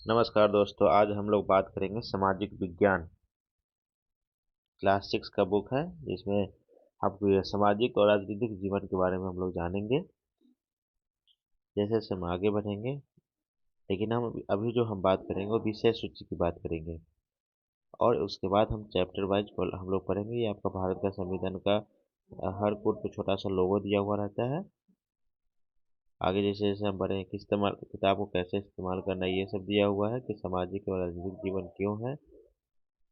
नमस्कार दोस्तों, आज हम लोग बात करेंगे सामाजिक विज्ञान। क्लास 6 का बुक है जिसमें आपको ये सामाजिक और राजनीतिक जीवन के बारे में हम लोग जानेंगे। जैसे जैसे हम आगे बढ़ेंगे, लेकिन हम अभी जो हम बात करेंगे वो विषय सूची की बात करेंगे और उसके बाद हम चैप्टर वाइज हम लोग पढ़ेंगे। ये आपका भारत का संविधान का हर कोड पे छोटा सा लोगो दिया हुआ रहता है। आगे जैसे जैसे हम बढ़े किताब को कैसे इस्तेमाल करना है ये सब दिया हुआ है कि सामाजिक और राजनीतिक जीवन क्यों है।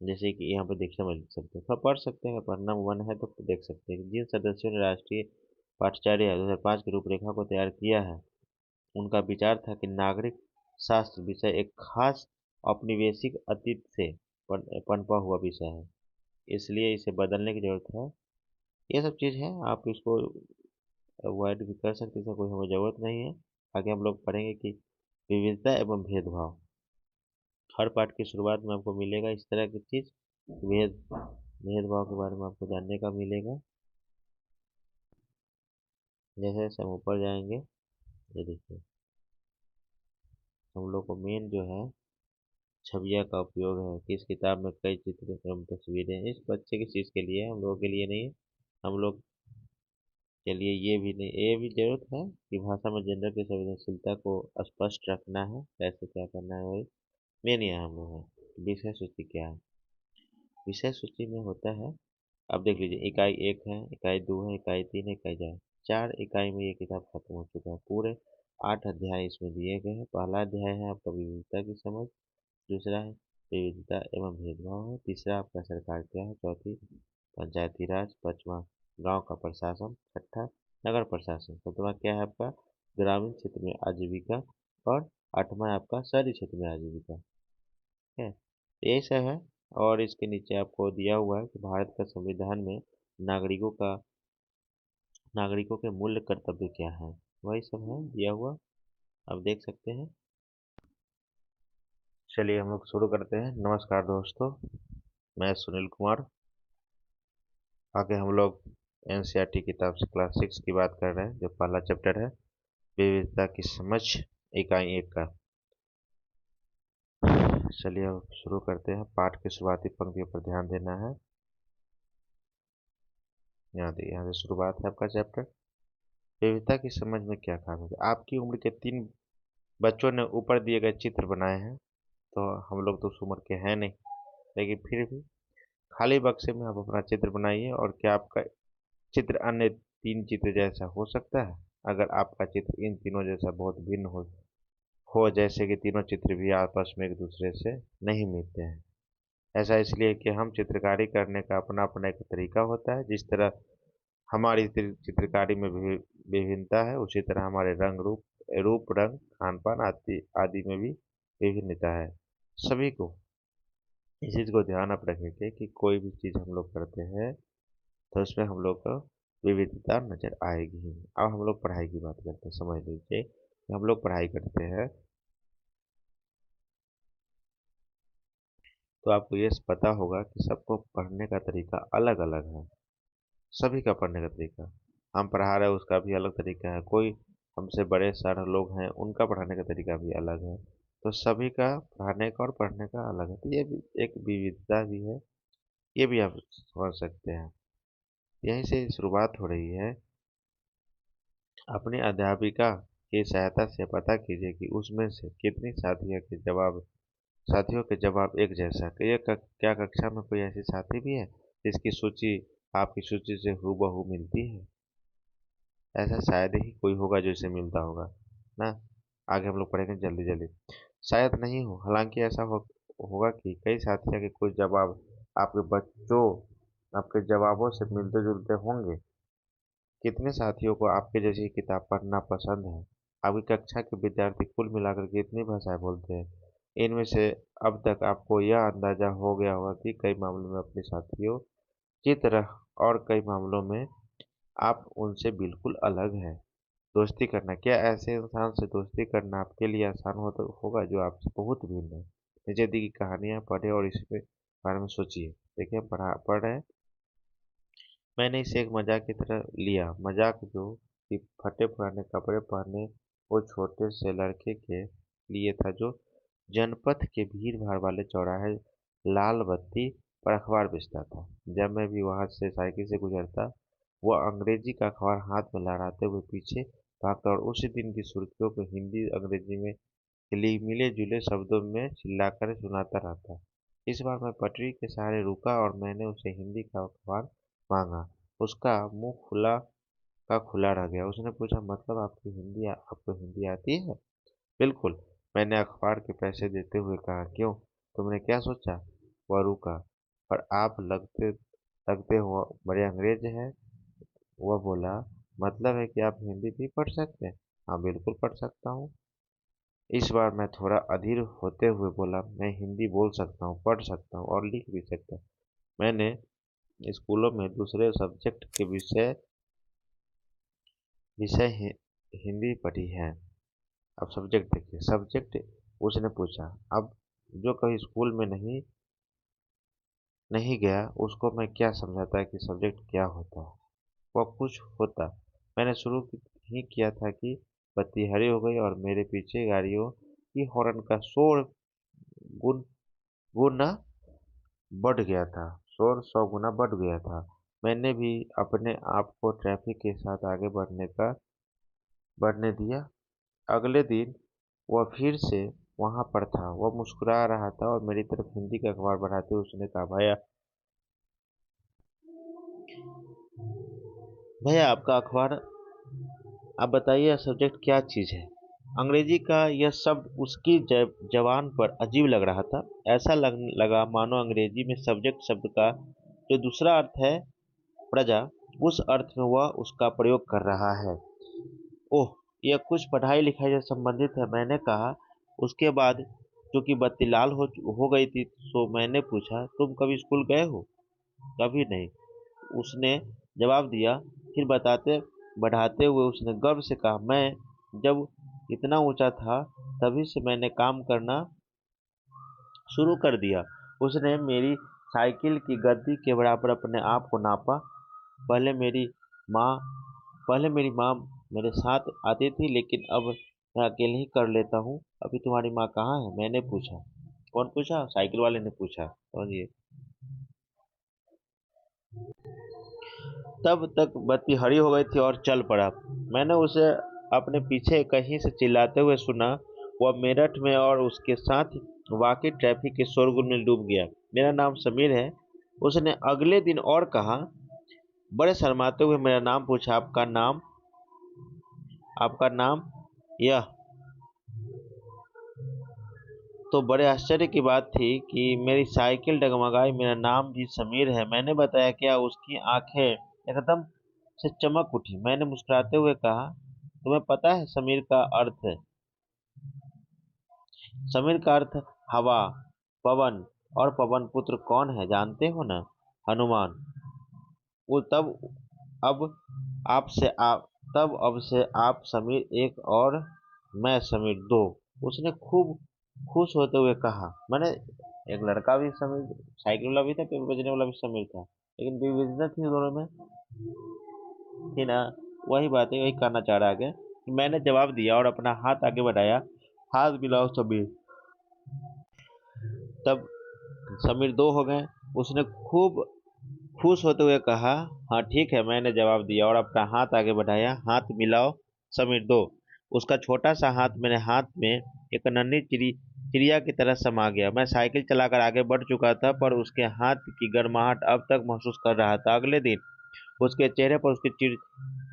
जैसे कि यहाँ पे देख समझ सकते हैं, थोड़ा पढ़ सकते हैं, पढ़ना मन है तो देख सकते हैं कि जिन सदस्यों ने राष्ट्रीय पाठ्यचर्या 2005 की रूपरेखा को तैयार किया है, उनका विचार था कि नागरिक शास्त्र विषय एक खास औपनिवेशिक अतीत से पनपा हुआ विषय है, इसलिए इसे बदलने की जरूरत है। ये सब चीज़ है, आप इसको अवॉइड भी कर सकते हैं, इसका कोई हमें जरूरत नहीं है। आगे हम लोग पढ़ेंगे कि विविधता एवं भेदभाव। हर पाठ की शुरुआत में आपको मिलेगा इस तरह की चीज़, भेदभाव के बारे में आपको जानने का मिलेगा। जैसे जैसे हम ऊपर जाएंगे, ये देखिए हम लोग को मेन जो है छविया का उपयोग है। किस किताब में कई चित्र एवं तस्वीरें हैं, इस बच्चे की चीज़ के लिए है, हम लोगों के लिए नहीं है। हम लोग के लिए ये भी नहीं, ये भी जरूरत है कि भाषा में जेंडर की संवेदनशीलता को स्पष्ट रखना है, कैसे क्या करना है, वही मेन यहाँ हम लोग है। विषय सूची क्या है? विषय सूची में होता है, अब देख लीजिए, इकाई 1 है, इकाई 2 है, इकाई 3 है, इकाई 4। 4 इकाई में ये किताब खत्म हो चुका है। पूरे 8 अध्याय इसमें दिए गए हैं। पहला अध्याय है आपका विविधता की समझ, दूसरा है विविधता एवं भेदभाव है, तीसरा आपका सरकार क्या है, चौथी पंचायती राज, पांचवा गांव का प्रशासन, छठा नगर प्रशासन, सातवां क्या है आपका ग्रामीण क्षेत्र में आजीविका और आठवां आपका शहरी क्षेत्र में आजीविका है। ये सब है। और इसके नीचे आपको दिया हुआ है कि भारत का संविधान में नागरिकों के मूल्य कर्तव्य क्या है, वही सब है दिया हुआ, आप देख सकते हैं। चलिए हम लोग शुरू करते हैं। नमस्कार दोस्तों, मैं सुनील कुमार। आगे हम लोग एनसीईआरटी किताब से क्लास 6 की बात कर रहे हैं, जो पहला चैप्टर है विविधता की समझ, इकाई 1 का। चलिए अब शुरू करते हैं। पाठ की शुरुआती पंक्तियों पर ध्यान देना है। यहाँ से शुरुआत है आपका चैप्टर। विविधता की समझ में क्या खास है? आपकी उम्र के 3 बच्चों ने ऊपर दिए गए चित्र बनाए हैं, तो हम लोग तो उस उम्र के हैं नहीं, लेकिन फिर भी खाली बक्से में आप अपना चित्र बनाइए। और क्या आपका चित्र अन्य 3 चित्र जैसा हो सकता है? अगर आपका चित्र इन तीनों जैसा बहुत भिन्न हो जैसे कि तीनों चित्र भी आपस में एक दूसरे से नहीं मिलते हैं। ऐसा इसलिए कि हम चित्रकारी करने का अपना अपना एक तरीका होता है। जिस तरह हमारी चित्रकारी में भी विभिन्नता है, उसी तरह हमारे रूप रंग खान पान आदि आदि में भी विभिन्नता है। सभी को इस चीज को ध्यान आप रखेंगे कि कोई भी चीज हम लोग करते हैं तो उसमें हम लोग को विविधता नजर आएगी ही। अब हम लोग पढ़ाई की बात करते हैं। समझ लीजिए कि हम लोग पढ़ाई करते हैं तो आपको ये पता होगा कि सबको पढ़ने का तरीका अलग अलग है। सभी का पढ़ने का तरीका, हम पढ़ा रहे हैं उसका भी अलग तरीका है। कोई हमसे बड़े सारे लोग हैं, उनका पढ़ाने का तरीका भी अलग है। तो सभी का पढ़ाने का और पढ़ने का अलग है, तो ये भी एक विविधता भी है, ये भी आप समझ सकते हैं। यहीं से शुरुआत हो रही है। अपनी अध्यापिका की सहायता से पता कीजिए कि उसमें से कितनी साथियों के जवाब एक जैसा। क्या कक्षा में कोई ऐसी साथी भी है जिसकी सूची आपकी सूची से हूबहू मिलती है? ऐसा शायद ही कोई होगा जो इसे मिलता होगा ना। आगे हम लोग पढ़ेंगे जल्दी जल्दी। शायद नहीं हो, हालांकि ऐसा होगा कि कई साथियों के कुछ जवाब आपके बच्चों आपके जवाबों से मिलते जुलते होंगे। कितने साथियों को आपके जैसी किताब पढ़ना पसंद है? आपकी कक्षा के विद्यार्थी कुल मिलाकर कितनी भाषाएं बोलते हैं? इनमें से अब तक आपको यह अंदाजा हो गया होगा कि कई मामलों में अपने साथियों की तरह और कई मामलों में आप उनसे बिल्कुल अलग हैं। दोस्ती करना, क्या ऐसे इंसान से दोस्ती करना आपके लिए आसान होगा जो आपसे बहुत भिन्न है? नीचे दी गई कहानियां पढ़े और इसके बारे में सोचिए। देखिए पढ़ रहे हैं। मैंने इसे एक मजाक की तरह लिया, मजाक जो कि फटे पुराने कपड़े पहने वो छोटे से लड़के के लिए था, जो जनपथ के भीड़ भाड़ वाले चौराहे लाल बत्ती पर अखबार बेचता था। जब मैं भी वहां से साइकिल से गुजरता, वह अंग्रेजी का अखबार हाथ में लहराते हुए पीछे भागता और उसी दिन की सुर्खियों को हिंदी अंग्रेजी में मिले जुले शब्दों में चिल्लाकर सुनाता रहता। इस बार मैं पटरी के सहारे रुका और मैंने उसे हिंदी का अखबार मांगा। उसका मुंह खुला का खुला रह गया। उसने पूछा, मतलब आपको हिंदी आती है? बिल्कुल, मैंने अखबार के पैसे देते हुए कहा। क्यों, तुमने क्या सोचा? वह रुका। और आप लगते लगते हो बड़े अंग्रेज हैं। वह बोला, मतलब है कि आप हिंदी भी पढ़ सकते हैं? हाँ, बिल्कुल पढ़ सकता हूँ। इस बार मैं थोड़ा अधीर होते हुए बोला, मैं हिंदी बोल सकता हूँ, पढ़ सकता हूँ और लिख भी सकता हूँ। मैंने स्कूलों में दूसरे सब्जेक्ट के विषय विषय हिंदी पढ़ी है। अब सब्जेक्ट देखिए, सब्जेक्ट उसने पूछा। अब जो कभी स्कूल में नहीं नहीं गया, उसको मैं क्या समझाता कि सब्जेक्ट क्या होता है। वह कुछ होता। मैंने ही किया था कि बत्ती हरी हो गई और मेरे पीछे गाड़ियों की हॉर्न का शोर गुन गुना बढ़ गया था। शोर 100 गुना बढ़ गया था। मैंने भी अपने आप को ट्रैफिक के साथ आगे बढ़ने दिया। अगले दिन वह फिर से वहां पर था। वह मुस्कुरा रहा था और मेरी तरफ हिंदी का अखबार बढ़ाते हुए उसने कहा, भैया भैया आपका अखबार, आप बताइए यह सब्जेक्ट क्या चीज है? अंग्रेजी का यह शब्द उसकी जबान पर अजीब लग रहा था। ऐसा लगा मानो अंग्रेजी में सब्जेक्ट शब्द का जो दूसरा अर्थ है प्रजा, उस अर्थ में वह उसका प्रयोग कर रहा है। ओह, यह कुछ पढ़ाई लिखाई से संबंधित है, मैंने कहा। उसके बाद चूंकि बत्ती लाल हो गई थी, तो मैंने पूछा, तुम कभी स्कूल गए हो? कभी नहीं, उसने जवाब दिया। फिर बताते बढ़ाते हुए उसने गर्व से कहा, मैं जब इतना ऊंचा था तभी से मैंने काम करना शुरू कर दिया। उसने मेरी साइकिल की गद्दी के बराबर अपने आप को नापा। पहले मेरी माँ पहले मेरी माँ मेरे साथ आती थी, लेकिन अब मैं अकेले ही कर लेता हूँ। अभी तुम्हारी माँ कहाँ है? मैंने पूछा। कौन पूछा? साइकिल वाले ने पूछा, समझिए। तब तक बत्ती हरी हो गई थी और चल पड़ा। मैंने उसे अपने पीछे कहीं से चिल्लाते हुए सुना। वह मेरठ में और उसके साथ वाकई ट्रैफिक के शोरगुल में डूब गया। मेरा नाम समीर है, उसने अगले दिन और कहा। बड़े शर्माते हुए मेरा नाम पूछा। आपका नाम? यह तो बड़े आश्चर्य की बात थी कि मेरी साइकिल डगमगाई। मेरा नाम भी समीर है, मैंने बताया। क्या उसकी आंखें एकदम से चमक उठी। मैंने मुस्कुराते हुए कहा, तुम्हें पता है समीर का अर्थ हवा, पवन और पवन पुत्र कौन है जानते हो ना? हनुमान। वो अब आपसे आप अब से आप समीर एक और मैं समीर दो, उसने खूब खुश होते हुए कहा। मैंने एक लड़का भी समीर, साइकिल वाला भी था, पेपर बेचने वाला भी समीर था, लेकिन विविधता थी दोनों में, थी ना? वही बात है, वही करना चाह रहा आगे। मैंने जवाब दिया और अपना हाथ आगे बढ़ाया। हाथ मिलाओ समीर। तब समीर दो हो गए। उसने खूब खुश होते हुए कहा, हाँ ठीक है, मैंने जवाब दिया और अपना हाथ आगे बढ़ाया। हाथ मिलाओ समीर दो। उसका छोटा सा हाथ मेरे हाथ में एक नन्ही चिड़िया की तरह समा गया। मैं साइकिल चलाकर आगे बढ़ चुका था, पर उसके हाथ की गर्माहट अब तक महसूस कर रहा था। अगले दिन उसके चेहरे पर उसकी चिर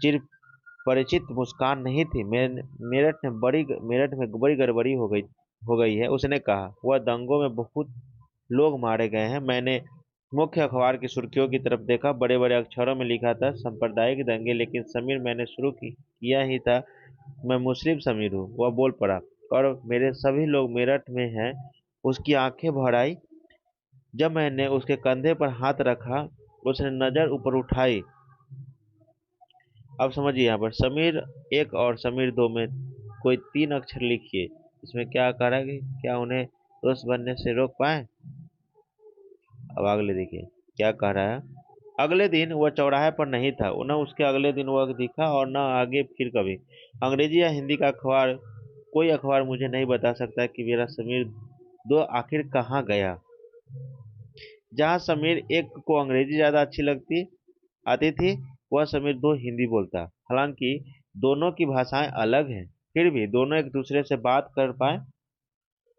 चिर परिचित मुस्कान नहीं थी। मेरठ में बड़ी गड़बड़ी हो गई है, उसने कहा। वह दंगों में बहुत लोग मारे गए हैं। मैंने मुख्य अखबार की सुर्खियों की तरफ देखा। बड़े बड़े अक्षरों में लिखा था, सांप्रदायिक दंगे। लेकिन समीर, मैंने शुरू किया ही था। मैं मुस्लिम समीर हूँ, वह बोल पड़ा। और मेरे सभी लोग मेरठ में हैं। उसकी आंखें भर आई जब मैंने उसके कंधे पर हाथ रखा। उसने नजर ऊपर उठाई। अब समझिए, यहाँ पर समीर एक और समीर दो में कोई 3 अक्षर लिखिए। इसमें क्या कह रहा है कि क्या उन्हें दोस्त बनने से रोक पाए? अब अगले देखिए क्या कह रहा है। अगले दिन वह चौराहे पर नहीं था। न उसके अगले दिन वह दिखा और न आगे फिर कभी। अंग्रेजी या हिंदी का अखबार कोई अखबार मुझे नहीं बता सकता कि मेरा समीर 2 आखिर कहाँ गया। जहाँ समीर 1 को अंग्रेजी ज्यादा अच्छी लगती आती थी, वह समीर 2 हिंदी बोलता। हालांकि दोनों की भाषाएं अलग हैं, फिर भी दोनों एक दूसरे से बात कर पाए।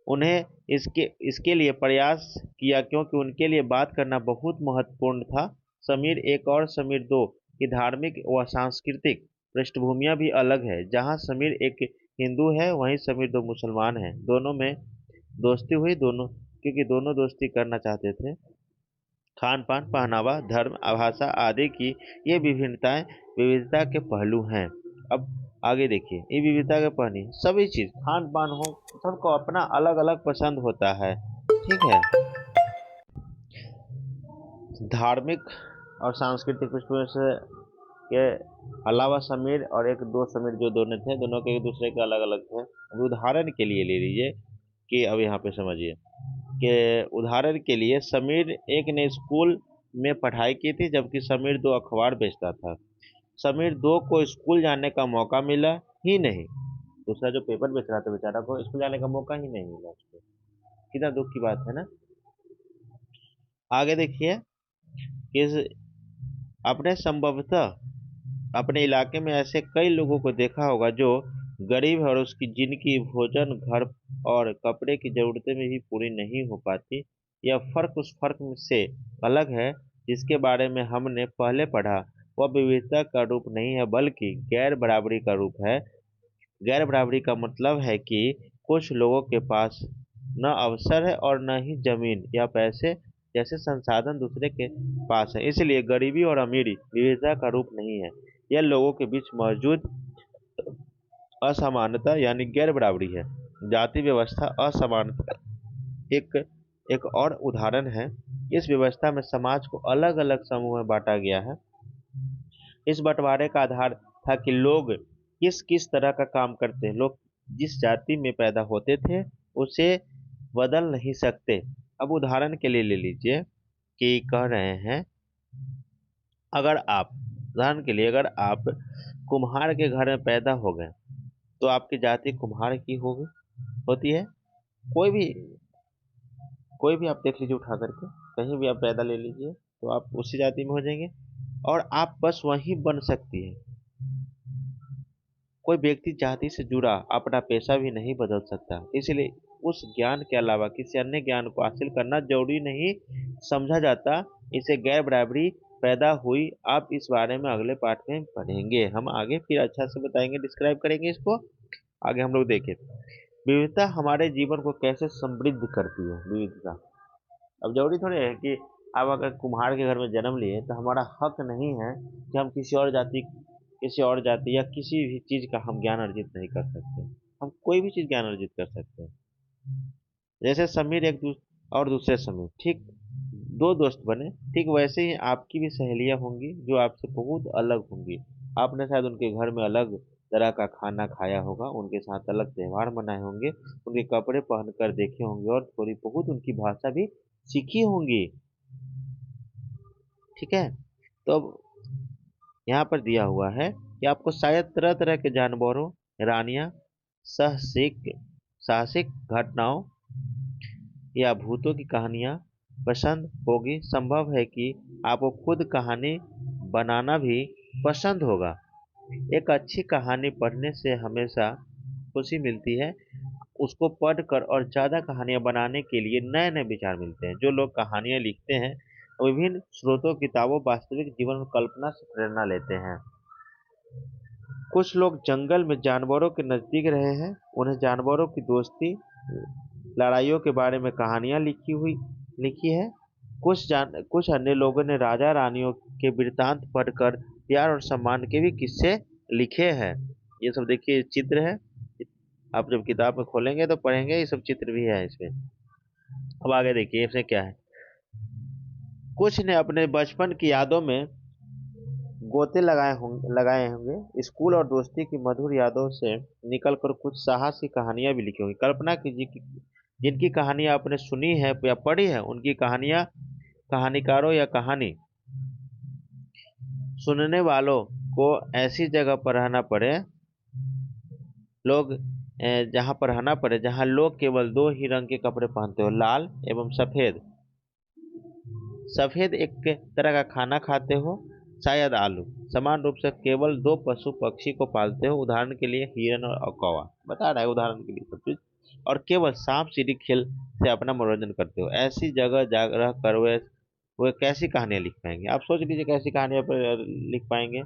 उन्हें इसके इसके लिए प्रयास किया क्योंकि उनके लिए बात करना बहुत महत्वपूर्ण था। समीर 1 और समीर 2 की धार्मिक व सांस्कृतिक पृष्ठभूमियां भी अलग है। जहां समीर एक हिंदू है, वहीं समीर 2 मुसलमान हैं। दोनों में दोस्ती हुई, दोनों क्योंकि दोनों दोस्ती करना चाहते थे। खान पान, पहनावा, धर्म, भाषा आदि की ये विभिन्नताएं विविधता के पहलू हैं। अब आगे देखिए, ये विविधता के पहलू सभी चीज खान पान हो, सबको अपना अलग अलग पसंद होता है। ठीक है। धार्मिक और सांस्कृतिक पृष्ठभूमि से के अलावा समीर और 2 समीर जो दोनों थे, दोनों के एक दूसरे के अलग अलग थे। अभी उदाहरण के लिए ले लीजिए कि अब यहाँ पे समझिए कि उदाहरण के लिए समीर 1 ने स्कूल में पढ़ाई की थी, जबकि समीर 2 अखबार बेचता था। समीर 2 को स्कूल जाने का मौका मिला ही नहीं। दूसरा जो पेपर बेच रहा था बेचारा को स्कूल जाने का मौका ही नहीं मिला उसको। कितना दुख की बात है ना। आगे देखिए, इस अपने संभवतः अपने इलाके में ऐसे कई लोगों को देखा होगा जो गरीब है और उसकी जिनकी भोजन, घर और कपड़े की जरूरतें में भी पूरी नहीं हो पाती। यह फर्क उस फर्क से अलग है जिसके बारे में हमने पहले पढ़ा। वह विविधता का रूप नहीं है बल्कि गैर बराबरी का रूप है। गैर बराबरी का मतलब है कि कुछ लोगों के पास न अवसर है और न ही जमीन या पैसे जैसे संसाधन दूसरे के पास है। इसलिए गरीबी और अमीरी विविधता का रूप नहीं है, यह लोगों के बीच मौजूद असमानता यानी गैर बराबरी है। जाति व्यवस्था असमानता एक एक और उदाहरण है। इस व्यवस्था में समाज को अलग अलग समूह में बांटा गया है। इस बंटवारे का आधार था कि लोग किस किस तरह का काम करते हैं। लोग जिस जाति में पैदा होते थे उसे बदल नहीं सकते। अब उदाहरण के लिए ले लीजिए कि कह रहे हैं, अगर आप उदाहरण के लिए अगर आप कुम्हार के घर में पैदा हो गए तो आपकी जाति कुम्हार की होगी होती है। कोई भी कोई भी आप देख लीजिए उठा करके, कहीं भी आप पैदा ले लीजिए तो आप उसी जाति में हो जाएंगे और आप बस वही बन सकती है। कोई व्यक्ति जाति से जुड़ा अपना पेशा भी नहीं बदल सकता। इसलिए उस ज्ञान के अलावा किसी अन्य ज्ञान को हासिल करना जरूरी नहीं समझा जाता। इसे गैर बराबरी पैदा हुई। आप इस बारे में अगले पाठ में पढ़ेंगे, हम आगे फिर अच्छा से बताएंगे, डिस्क्राइब करेंगे इसको। आगे हम लोग देखें विविधता हमारे जीवन को कैसे समृद्ध करती है। विविधता अब जरूरी थोड़ी है कि आप अगर कुम्हार के घर में जन्म लिए तो हमारा हक नहीं है कि हम किसी और जाति या किसी भी चीज का हम ज्ञान अर्जित नहीं कर सकते। हम कोई भी चीज ज्ञान अर्जित कर सकते हैं। जैसे समीर और दूसरे समीर ठीक 2 दोस्त बने, ठीक वैसे ही आपकी भी सहेलियां होंगी जो आपसे बहुत अलग होंगी। आपने शायद उनके घर में अलग तरह का खाना खाया होगा, उनके साथ अलग त्योहार मनाए होंगे, उनके कपड़े पहनकर देखे होंगे और थोड़ी बहुत उनकी भाषा भी सीखी होंगी। ठीक है। तो अब यहाँ पर दिया हुआ है कि आपको शायद तरह तरह के जानवरों, रानियां, साहसिक साहसिक घटनाओं या भूतों की कहानियां पसंद होगी। संभव है कि आपको खुद कहानी बनाना भी पसंद होगा। एक अच्छी कहानी पढ़ने से हमेशा खुशी मिलती है। उसको पढ़कर और ज़्यादा कहानियां बनाने के लिए नए नए विचार मिलते हैं। जो लोग कहानियां लिखते हैं विभिन्न स्रोतों, किताबों, वास्तविक जीवन और कल्पना से प्रेरणा लेते हैं। कुछ लोग जंगल में जानवरों के नजदीक रहे हैं, उन्हें जानवरों की दोस्ती, लड़ाइयों के बारे में कहानियां लिखी है। कुछ अन्य लोगों ने राजा रानियों के वृत्तांत पढ़कर प्यार और सम्मान के भी किस्से लिखे हैं। ये सब देखिए चित्र है, आप जब किताब में खोलेंगे तो पढ़ेंगे, ये सब चित्र भी है इसमें। अब आगे देखिए इसमें क्या है। कुछ ने अपने बचपन की यादों में गोते लगाए होंगे। स्कूल और दोस्ती की मधुर यादों से निकलकर कुछ साहसी कहानियां भी लिखी होंगी। कल्पना कीजिए कि जिनकी कहानियां आपने सुनी है या पढ़ी है, उनकी कहानियां कहानीकारों या कहानी सुनने वालों को ऐसी जगह पर रहना पड़े। लोग जहाँ पर रहना पड़े, जहाँ लोग केवल दो ही रंग के कपड़े पहनते हो, लाल एवं सफेद। सफेद एक तरह का खाना खाते हो, शायद आलू। समान रूप से केवल दो पशु पक्षी को पालते हो, उदाहरण के लिए हिरन और कौवा। बता रहा है उदाहरण के लिए सब चीज। और केवल सांप सीढ़ी खेल से अपना मनोरंजन करते हो। ऐसी जगह जा रह कर वे कैसी कहानियां लिख पाएंगे? आप सोच लीजिए कैसी कहानियां पर लिख पाएंगे।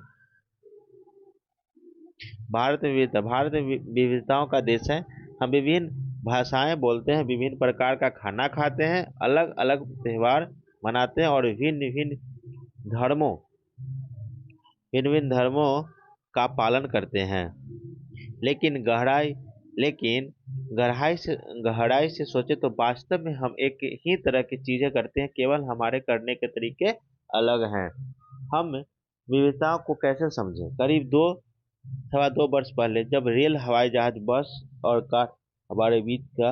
भारत में विविधताओं का देश है। हम विभिन्न भाषाएं बोलते हैं, विभिन्न प्रकार का खाना खाते हैं, अलग अलग त्योहार मनाते हैं और भिन्न भिन्न धर्मों धर्मों का पालन करते हैं। लेकिन गहराई लेकिन गहराई से सोचे तो वास्तव में हम एक ही तरह की चीजें करते हैं, केवल हमारे करने के तरीके अलग हैं। हम विविधताओं को कैसे समझें? करीब 2 सवा 2 वर्ष पहले जब रेल, हवाई जहाज, बस और कार हमारे बीच का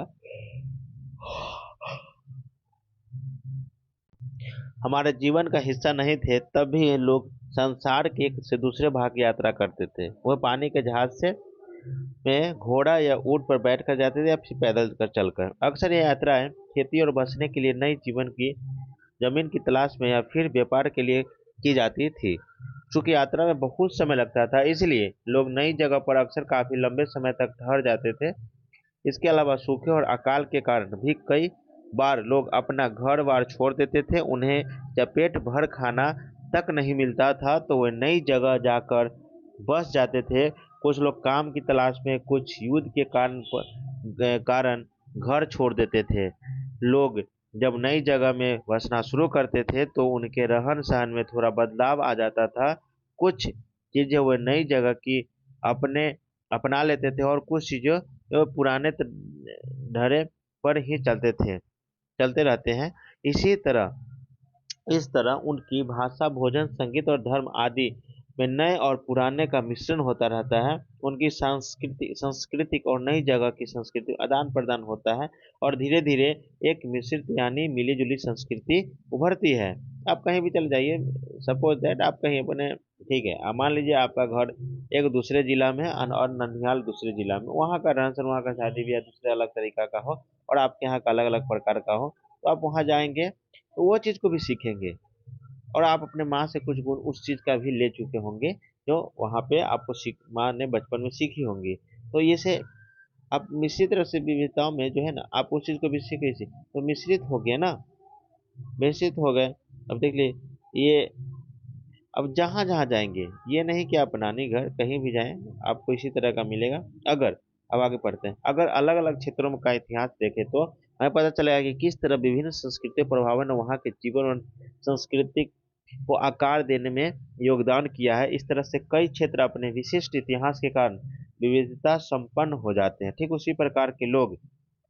हमारे जीवन का हिस्सा नहीं थे, तब भी लोग संसार के एक से दूसरे भाग की यात्रा करते थे। वह पानी के जहाज से में घोड़ा या ऊंट पर बैठकर जाते थे या फिर पैदल कर चलकर। अक्सर ये यात्राएं खेती और बसने के लिए, नई जीवन की जमीन की तलाश में या फिर व्यापार के लिए की जाती थी। चूंकि यात्रा में बहुत समय लगता था, इसलिए लोग नई जगह पर अक्सर काफी लंबे समय तक ठहर जाते थे। इसके अलावा सूखे और अकाल के कारण भी कई बार लोग अपना घर बार छोड़ देते थे। उन्हें जब पेट भर खाना तक नहीं मिलता था तो वे नई जगह जाकर बस जाते थे। कुछ लोग काम की तलाश में, कुछ युद्ध के कारण घर छोड़ देते थे। लोग जब नई जगह में बसना शुरू करते थे तो उनके रहन सहन में थोड़ा बदलाव आ जाता था। कुछ चीजें वे नई जगह की अपने अपना लेते थे और कुछ चीजें वे पुराने ढर्रे पर ही चलते रहते हैं। इस तरह उनकी भाषा, भोजन, संगीत और धर्म आदि में नए और पुराने का मिश्रण होता रहता है। उनकी सांस्कृतिक और नई जगह की संस्कृति आदान प्रदान होता है और धीरे धीरे एक मिश्रित यानी मिली जुली संस्कृति उभरती है। आप कहीं भी चले जाइए, सपोज दैट आप कहीं अपने, ठीक है, मान लीजिए आपका घर एक दूसरे जिला में है और ननिहाल दूसरे जिला में, वहाँ का रहन सहन, वहाँ का शादी ब्याह दूसरे अलग तरीका का हो और आपके यहाँ का अलग अलग प्रकार का हो, तो आप वहाँ जाएंगे तो वो चीज़ को भी सीखेंगे और आप अपने माँ से कुछ गुण उस चीज़ का भी ले चुके होंगे जो वहाँ पे आपको माँ ने बचपन में सीखी होंगी। तो ये से आप मिश्रित तरह से विविधताओं में जो है ना, आप उस चीज़ को भी सीखे तो मिश्रित हो गया ना, मिश्रित हो गए। अब देख लिए ये, अब जहाँ जहाँ जाएंगे, ये नहीं कि आप नानी घर कहीं भी जाएं आपको इसी तरह का मिलेगा। अगर अब आगे पढ़ते हैं, अगर अलग अलग क्षेत्रों का इतिहास देखें तो हमें पता चलेगा कि किस तरह विभिन्न सांस्कृतिक प्रभावों ने वहाँ के जीवन और संस्कृति को आकार देने में योगदान किया है। इस तरह से कई क्षेत्र अपने विशिष्ट इतिहास के कारण विविधता संपन्न हो जाते हैं। ठीक उसी प्रकार के लोग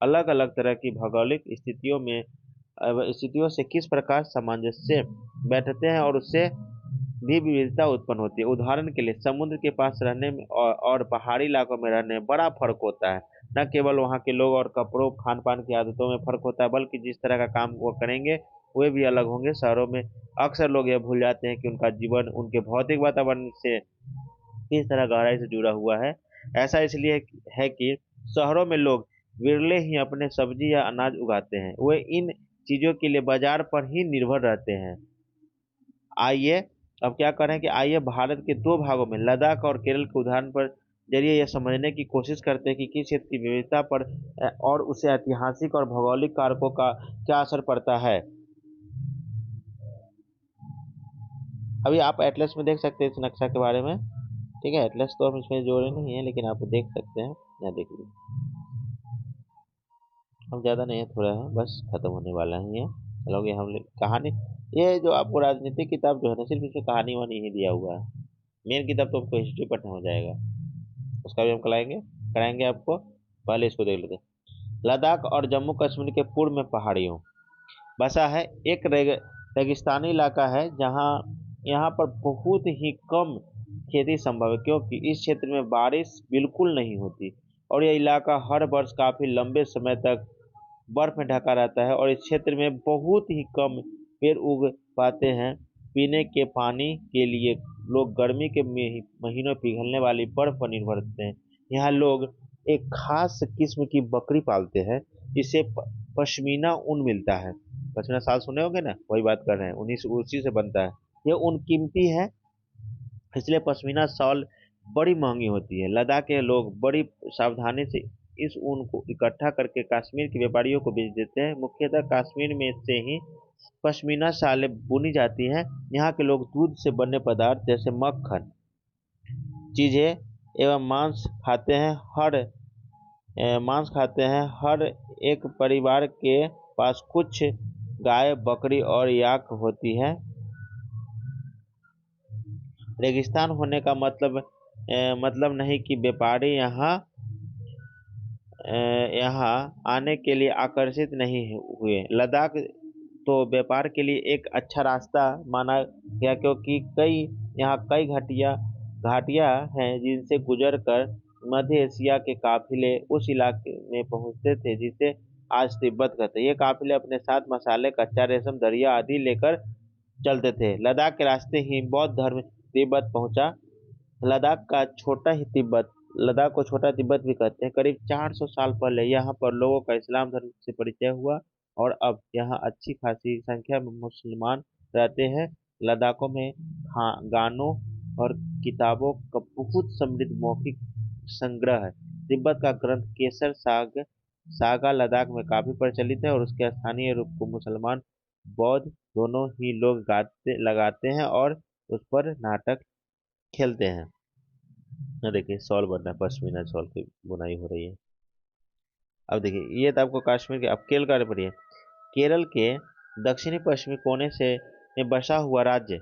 अलग अलग तरह की भौगोलिक स्थितियों से किस प्रकार सामंजस्य बैठते हैं और उससे भी विविधता उत्पन्न होती है। उदाहरण के लिए समुद्र के पास रहने में और पहाड़ी इलाकों में रहने में बड़ा फर्क होता है। न केवल वहाँ के लोग और कपड़ों, खान पान की आदतों में फर्क होता है, बल्कि जिस तरह का काम वो करेंगे वे भी अलग होंगे। शहरों में अक्सर लोग यह भूल जाते हैं कि उनका जीवन उनके भौतिक वातावरण से किस तरह गहराई से जुड़ा हुआ है। ऐसा इसलिए है कि शहरों में लोग विरले ही अपने सब्जी या अनाज उगाते हैं, वे इन चीजों के लिए बाजार पर ही निर्भर रहते हैं। आइए अब क्या करें कि आइए भारत के दो भागों में लद्दाख और केरल के उदाहरण पर जरिए यह समझने की कोशिश करते हैं कि किस क्षेत्र की विविधता पर और उसे ऐतिहासिक और भौगोलिक कारकों का क्या असर पड़ता है। अभी आप एटलस में देख सकते हैं इस नक्शा के बारे में। ठीक है, एटलस तो हम इसमें जोड़े नहीं है लेकिन आप देख सकते हैं, यहाँ देख लीजिए। हम ज़्यादा नहीं है, थोड़ा है, बस खत्म होने वाला है ये। चलोगे हम कहानी, ये जो आपको राजनीतिक किताब जो है ना, सिर्फ इसमें कहानी वानी ही दिया हुआ है। मेन किताब तो हमको हिस्ट्री पढ़ना हो जाएगा, उसका भी हम कराएंगे कराएंगे आपको। पहले इसको देख लेते हैं। लद्दाख और जम्मू कश्मीर के पूर्व में पहाड़ियों बसा है एक रेगिस्तानी इलाका है, जहाँ यहाँ पर बहुत ही कम खेती संभव है क्योंकि इस क्षेत्र में बारिश बिल्कुल नहीं होती और यह इलाका हर वर्ष काफी लंबे समय तक बर्फ में ढका रहता है और इस क्षेत्र में बहुत ही कम पेड़ उग पाते हैं। पीने के पानी के लिए लोग गर्मी के महीनों पिघलने वाली बर्फ पर निर्भर रहते हैं। यहाँ लोग एक खास किस्म की बकरी पालते हैं, जिससे पश्मीना ऊन मिलता है। पश्मीना साल सुने होंगे ना, वही बात कर रहे हैं, उन्हीं से उसी से बनता है। ये ऊन कीमती है, इसलिए पश्मीना शॉल बड़ी महंगी होती है। लद्दाख के लोग बड़ी सावधानी से इस ऊन को इकट्ठा करके कश्मीर के व्यापारियों को बेच देते हैं। मुख्यतः कश्मीर में से ही पश्मीना शालें बुनी जाती हैं। यहाँ के लोग दूध से बने पदार्थ जैसे मक्खन, चीजें एवं मांस खाते हैं। हर एक परिवार के पास कुछ गाय, बकरी और याक होती है। रेगिस्तान होने का मतलब नहीं कि व्यापारी अ, यहाँ आने के लिए आकर्षित नहीं हुए। लद्दाख तो व्यापार के लिए एक अच्छा रास्ता माना गया, क्योंकि कई घाटियाँ हैं जिनसे गुजर कर मध्य एशिया के काफिले उस इलाके में पहुंचते थे जिसे आज तिब्बत कहते हैं। ये काफिले अपने साथ मसाले, कच्चा रेशम, दरिया आदि लेकर चलते थे। लद्दाख के रास्ते ही बौद्ध धर्म तिब्बत पहुंचा। लद्दाख को छोटा तिब्बत भी कहते हैं। करीब 400 साल पहले यहाँ पर लोगों का इस्लाम धर्म से परिचय हुआ और अब यहाँ अच्छी खासी संख्या में मुसलमान रहते हैं। लद्दाखों में गानों और किताबों का बहुत समृद्ध मौखिक संग्रह है। तिब्बत का ग्रंथ सागा लद्दाख में काफी प्रचलित है और उसके स्थानीय रूप को मुसलमान, बौद्ध दोनों ही लोग गाते लगाते हैं और उस पर नाटक खेलते हैं। ना देखिए शॉल बन रहा है, पश्मीना शॉल की बुनाई हो रही है। अब देखिए ये तो आपको कश्मीर के, अब केरल का पढ़िए। केरल के दक्षिणी पश्चिमी कोने से में बसा हुआ राज्य,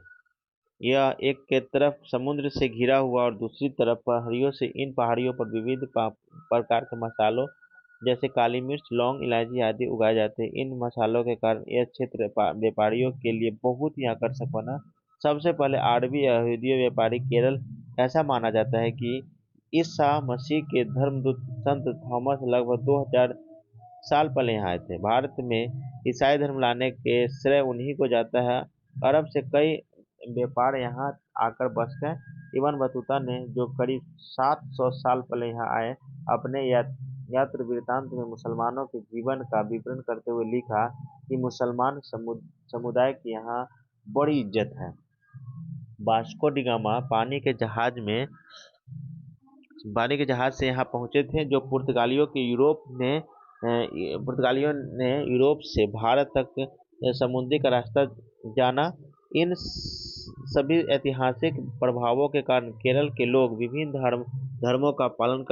यह एक के तरफ समुद्र से घिरा हुआ और दूसरी तरफ पहाड़ियों से। इन पहाड़ियों पर विविध प्रकार के मसालों जैसे काली मिर्च, लौंग, इलायची आदि उगाए जाते हैं। इन मसालों के कारण यह क्षेत्र व्यापारियों के लिए बहुत ही आकर्षक बना। सबसे पहले अरबी यहूदी व्यापारी केरल, ऐसा माना जाता है कि ईसा मसीह के धर्मदूत संत थॉमस लगभग 2000 साल पहले यहाँ आए थे। भारत में ईसाई धर्म लाने के श्रेय उन्हीं को जाता है। अरब से कई व्यापार यहाँ आकर बस गए। इब्न बतूता ने, जो करीब 700 साल पहले यहाँ आए, अपने यात्र वृत्तांत में मुसलमानों के जीवन का विवरण करते हुए लिखा कि मुसलमान समुदाय की यहाँ बड़ी इज्जत है। वास्को डी गामा पानी के जहाज से यहाँ पहुंचे थे, जो पुर्तगालियों ने यूरोप से भारत तक समुद्री का रास्ता जाना। इन सभी ऐतिहासिक प्रभावों के कारण केरल के लोग विभिन्न धर्मों का पालन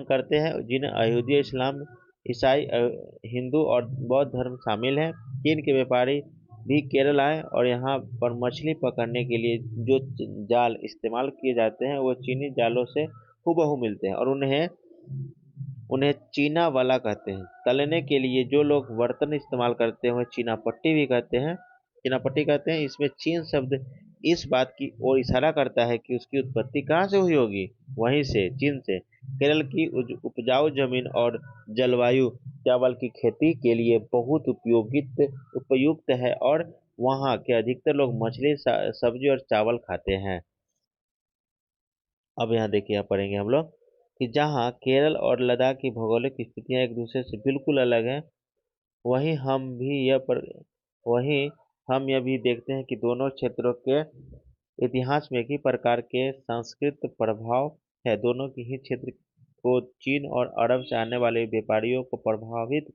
करते हैं, जिनमें यहूदी, इस्लाम, ईसाई, हिंदू और बौद्ध धर्म शामिल हैं। चीन के व्यापारी भी केरल आए और यहाँ पर मछली पकड़ने के लिए जो जाल इस्तेमाल किए जाते हैं वो चीनी जालों से हूबहू मिलते हैं और उन्हें उन्हें चीना वाला कहते हैं। तलने के लिए जो लोग बर्तन इस्तेमाल करते हैं चीना पट्टी कहते हैं। इसमें चीन शब्द इस बात की ओर इशारा करता है कि उसकी उत्पत्ति कहाँ से हुई होगी, वहीं से, चीन से। केरल की उपजाऊ जमीन और जलवायु चावल की खेती के लिए बहुत उपयुक्त है और वहाँ के अधिकतर लोग मछली, सब्जी और चावल खाते हैं। अब यहाँ देखिए, यहाँ पढ़ेंगे हम लोग कि जहाँ केरल और लद्दाख की भौगोलिक स्थितियाँ एक दूसरे से बिल्कुल अलग हैं, वहीं हम यह भी देखते हैं कि दोनों क्षेत्रों के इतिहास में एक ही प्रकार के सांस्कृतिक प्रभाव है। दोनों की ही क्षेत्र को चीन और अरब से आने वाले व्यापारियों को प्रभावित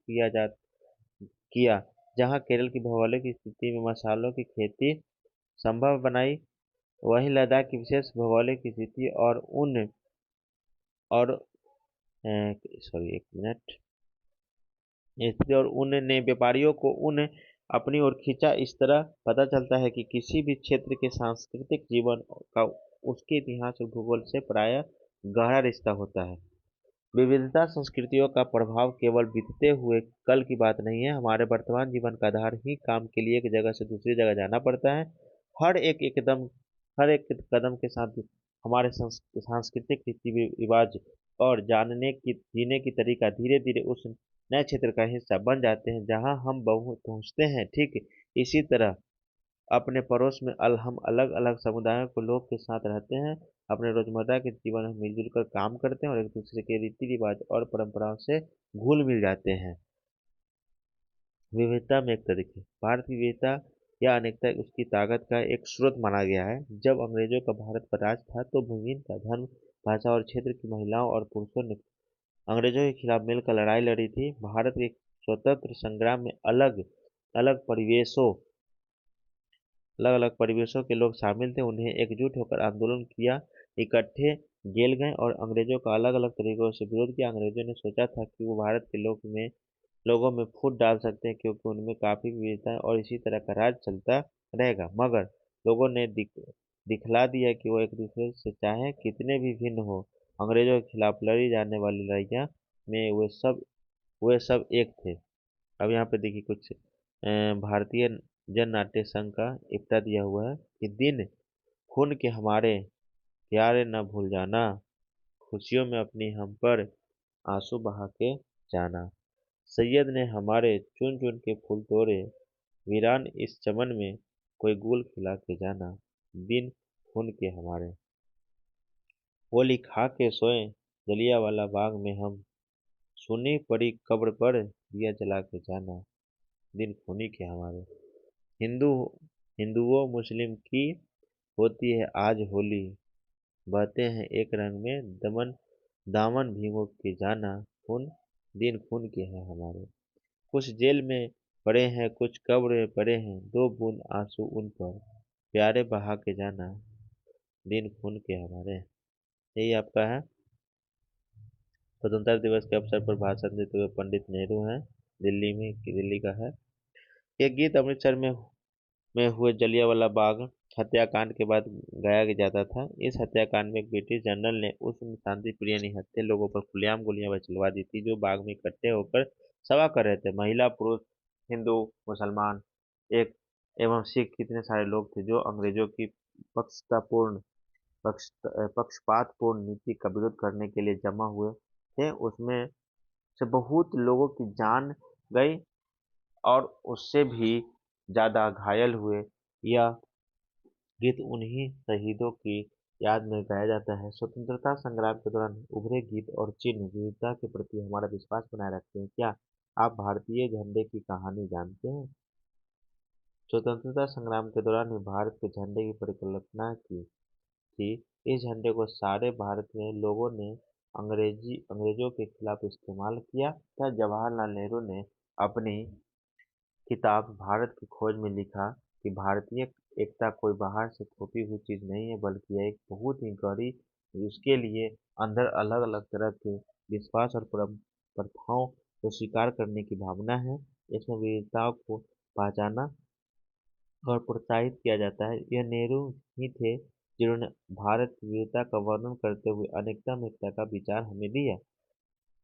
किया। जहाँ केरल की भौगोलिक स्थिति में मसालों की खेती संभव बनाई, वहीं लद्दाख की विशेष भौगोलिक स्थिति और एक मिनट स्थिति और उन ने व्यापारियों को अपनी ओर खींचा। इस तरह पता चलता है कि किसी भी क्षेत्र के सांस्कृतिक जीवन का उसके इतिहास और भूगोल से प्रायः गहरा रिश्ता होता है। विविधता संस्कृतियों का प्रभाव केवल बीतते हुए कल की बात नहीं है, हमारे वर्तमान जीवन का आधार ही काम के लिए एक जगह से दूसरी जगह जाना पड़ता है। हर एक एकदम हर एक कदम के साथ हमारे सांस्कृतिक रीति रिवाज और जीने की तरीका धीरे धीरे उस नए क्षेत्र का हिस्सा बन जाते हैं जहां हम पहुंचते हैं। ठीक इसी तरह अपने पड़ोस में हम अलग अलग समुदायों के लोग के साथ रहते हैं, अपने रोजमर्रा के जीवन में मिलजुल कर काम करते हैं और एक दूसरे के रीति रिवाज और परंपराओं से घुल मिल जाते हैं। विविधता में एकता देखिए, भारत की विविधता या अनेकता उसकी ताकत का एक स्रोत माना गया है। जब अंग्रेजों का भारत पर राज था तो विभिन्न का धर्म, भाषा और क्षेत्र की महिलाओं और पुरुषों ने अंग्रेजों के खिलाफ मिलकर लड़ाई लड़ी थी। भारत के स्वतंत्र संग्राम में अलग अलग परिवेशों अलग अलग परिवेशों के लोग शामिल थे। उन्हें एकजुट होकर आंदोलन किया, इकट्ठे जेल गए और अंग्रेजों का अलग अलग तरीकों से विरोध किया। अंग्रेजों ने सोचा था कि वो भारत के लोगों में फूट डाल सकते हैं क्योंकि उनमें काफी विविधता है और इसी तरह का राज चलता रहेगा। मगर लोगों ने दिखला दिया कि वो एक दूसरे से चाहे कितने भी भिन्न हो, अंग्रेजों के खिलाफ लड़ी जाने वाली लड़ाइयाँ में वे सब एक थे। अब यहाँ पे देखिए कुछ भारतीय जन नाट्य संघ का इफ्ता दिया हुआ है कि दिन खून के हमारे प्यारे न भूल जाना, खुशियों में अपनी हम पर आंसू बहा के जाना। सैयद ने हमारे चुन चुन के फूल तोड़े, वीरान इस चमन में कोई गुल खिला के जाना। दिन खून के हमारे गोली खा के सोए जलियांवाला बाग में हम, सुनी पड़ी कब्र पर दिया जला के जाना। दिन खूनी के हमारे हिंदू हिंदुओं मुस्लिम की होती है आज होली, बहते हैं एक रंग में दामन भीमों के जाना। दिन खून के हैं हमारे। कुछ जेल में पड़े हैं, कुछ कब्र में पड़े हैं, दो बूंद आंसू उन पर प्यारे बहा के जाना। दिन खून के हमारे। यही आपका है स्वतंत्रता दिवस के अवसर पर भाषण देते हुए पंडित नेहरू हैं, दिल्ली का है। ये गीत अमृतसर में हुए जलियांवाला बाग हत्याकांड के बाद गाया जाता था। इस हत्याकांड में एक ब्रिटिश जनरल ने उस शांति प्रिय निहत्थे लोगों पर खुलेआम गोलियां चलवा दी थी जो बाग में इकट्ठे होकर सभा कर रहे थे। महिला, पुरुष, हिंदू, मुसलमान, एक एवं सिख कितने सारे लोग थे जो अंग्रेजों की पक्षतापूर्ण पक्षपातपूर्ण नीति का विरोध करने के लिए जमा हुए थे। उसमें से बहुत लोगों की जान गई और उससे भी ज्यादा घायल हुए। यह गीत उन्हीं शहीदों की याद में गाया जाता है। स्वतंत्रता संग्राम के दौरान उभरे गीत और चिन्ह विविधता के प्रति हमारा विश्वास बनाए रखते हैं। क्या आप भारतीय झंडे की कहानी जानते हैं? स्वतंत्रता संग्राम के दौरान ही भारत के झंडे की परिकल्पना की थी। इस झंडे को सारे भारत में लोगों ने अंग्रेजों के खिलाफ इस्तेमाल किया था। जवाहरलाल नेहरू ने अपनी किताब भारत की खोज में लिखा कि भारतीय एकता कोई बाहर से थोपी हुई चीज नहीं है, बल्कि यह एक बहुत ही गहरी, उसके लिए अंदर अलग अलग तरह के विश्वास और प्रथाओं को स्वीकार करने की भावना है। इसमें विविधताओं को पहचाना और प्रोत्साहित किया जाता है। यह नेहरू ही थे जिन्होंने भारत की विविधता का वर्णन करते हुए अनेकता में एकता का विचार हमें दिया।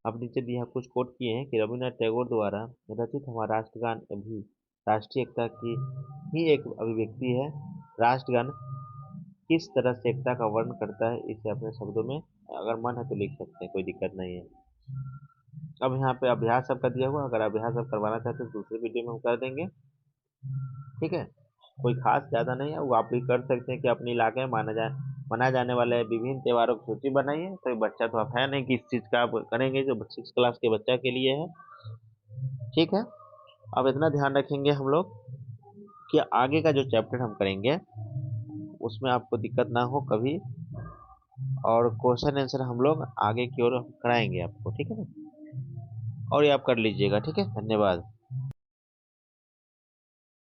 अब नीचे दिया कुछ कोट किए हैं कि रविन्द्रनाथ टैगोर द्वारा रचित हमारा राष्ट्रगान भी राष्ट्रीय एकता की ही एक अभिव्यक्ति है। राष्ट्रगान किस तरह से एकता का वर्णन करता है, इसे अपने शब्दों में अगर मन है तो लिख सकते हैं, कोई दिक्कत नहीं है। अब यहाँ पे अभ्यास सबका दिया हुआ, अगर अभ्यास आप करवाना चाहते हैं तो दूसरे वीडियो में हम कर देंगे, ठीक है। कोई खास ज्यादा नहीं है, वो आप भी कर सकते हैं कि अपने इलाके में मनाए जाने वाले विभिन्न त्योहारों की सूची बनाइए। तो बच्चा तो आप है नहीं कि इस चीज का आप करेंगे, जो 6 क्लास के बच्चा के लिए है, ठीक है। अब इतना ध्यान रखेंगे हम लोग कि आगे का जो चैप्टर हम करेंगे उसमें आपको दिक्कत ना हो कभी, और क्वेश्चन आंसर हम लोग आगे की ओर कराएंगे आपको, ठीक है ना। और ये आप कर लीजिएगा, ठीक है। धन्यवाद।